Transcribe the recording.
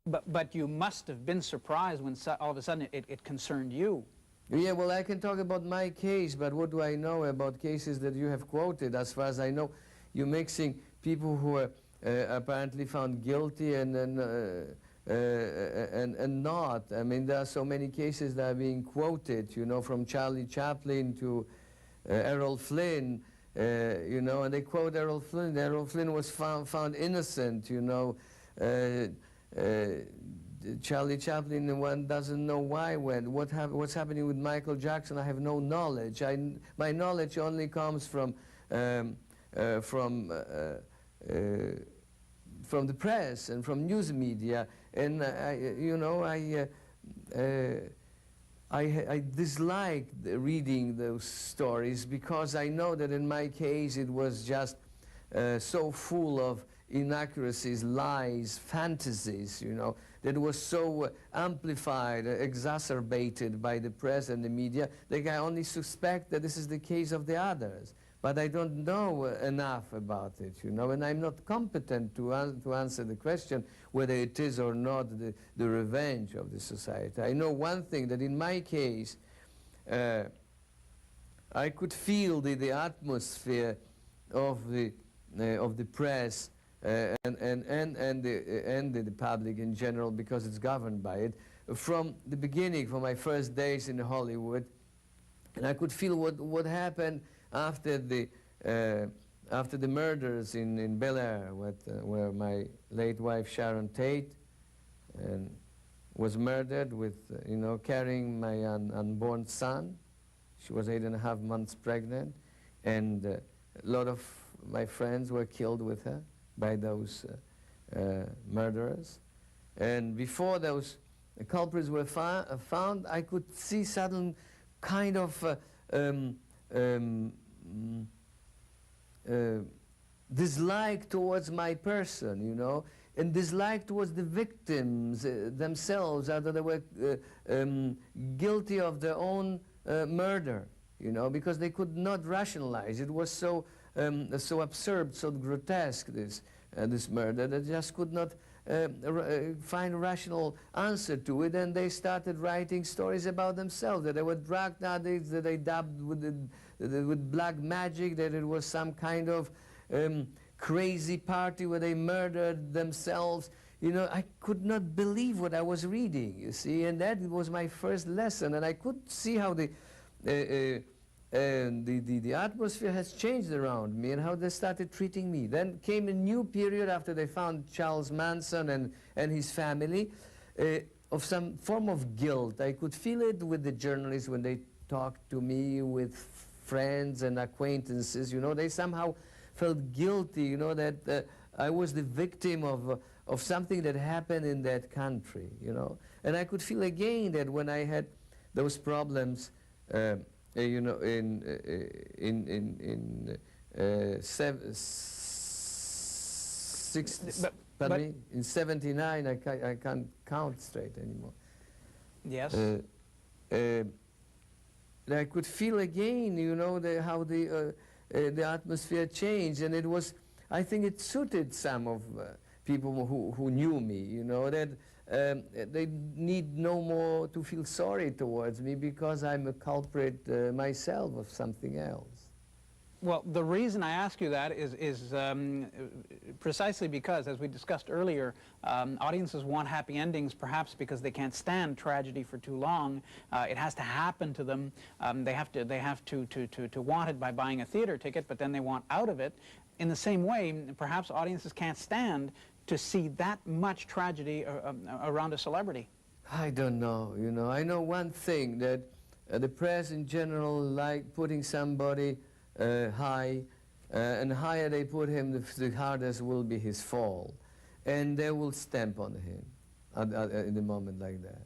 But you must have been surprised when all of a sudden it concerned you. Yeah, well, I can talk about my case, but what do I know about cases that you have quoted? As far as I know, you're mixing people who are apparently found guilty and not. I mean, there are so many cases that are being quoted, you know, from Charlie Chaplin to Errol Flynn, you know, and they quote Errol Flynn. Errol Flynn was found innocent, you know. Charlie Chaplin, one doesn't know why, when. What's happening with Michael Jackson, I have no knowledge. My knowledge only comes from the press and from news media. And, I dislike reading those stories because I know that in my case it was just so full of inaccuracies, lies, fantasies, you know, that was so amplified, exacerbated by the press and the media, that I only suspect that this is the case of the others. But I don't know enough about it, you know, and I'm not competent to answer the question whether it is or not the revenge of the society. I know one thing, that in my case, I could feel the atmosphere of the press and the public in general, because it's governed by it, from the beginning, from my first days in Hollywood. And I could feel what happened after the murders in Bel Air, where my late wife Sharon Tate was murdered with, you know, carrying my unborn son. She was 8.5 months pregnant, and a lot of my friends were killed with her by those murderers. And before those culprits were found, I could see sudden kind of dislike towards my person, you know, and dislike towards the victims themselves, after they were guilty of their own murder, you know, because they could not rationalize. It was so absurd, so grotesque, this murder, that just could not find a rational answer to it, and they started writing stories about themselves, that they were drug addicts, that they dabbed with black magic, that it was some kind of crazy party where they murdered themselves. You know, I could not believe what I was reading, you see, and that was my first lesson, and I could see how the atmosphere has changed around me and how they started treating me. Then came a new period after they found Charles Manson and his family, of some form of guilt. I could feel it with the journalists when they talked to me, with friends and acquaintances, you know, they somehow felt guilty, you know, that I was the victim of something that happened in that country, you know. And I could feel again that when I had those problems, you know, in 79, I can't count straight anymore. Yes. I could feel again, you know, how the atmosphere changed, and it was, I think it suited some of people who knew me, you know, that they need no more to feel sorry towards me because I'm a culprit myself of something else. Well, the reason I ask you that is precisely because, as we discussed earlier, audiences want happy endings, perhaps because they can't stand tragedy for too long. It has to happen to them. They have to want it by buying a theater ticket, but then they want out of it. In the same way, perhaps audiences can't stand to see that much tragedy around a celebrity. I don't know, you know. I know one thing, that the press in general like putting somebody high, and higher they put him, the hardest will be his fall. And they will stamp on him at the moment like that.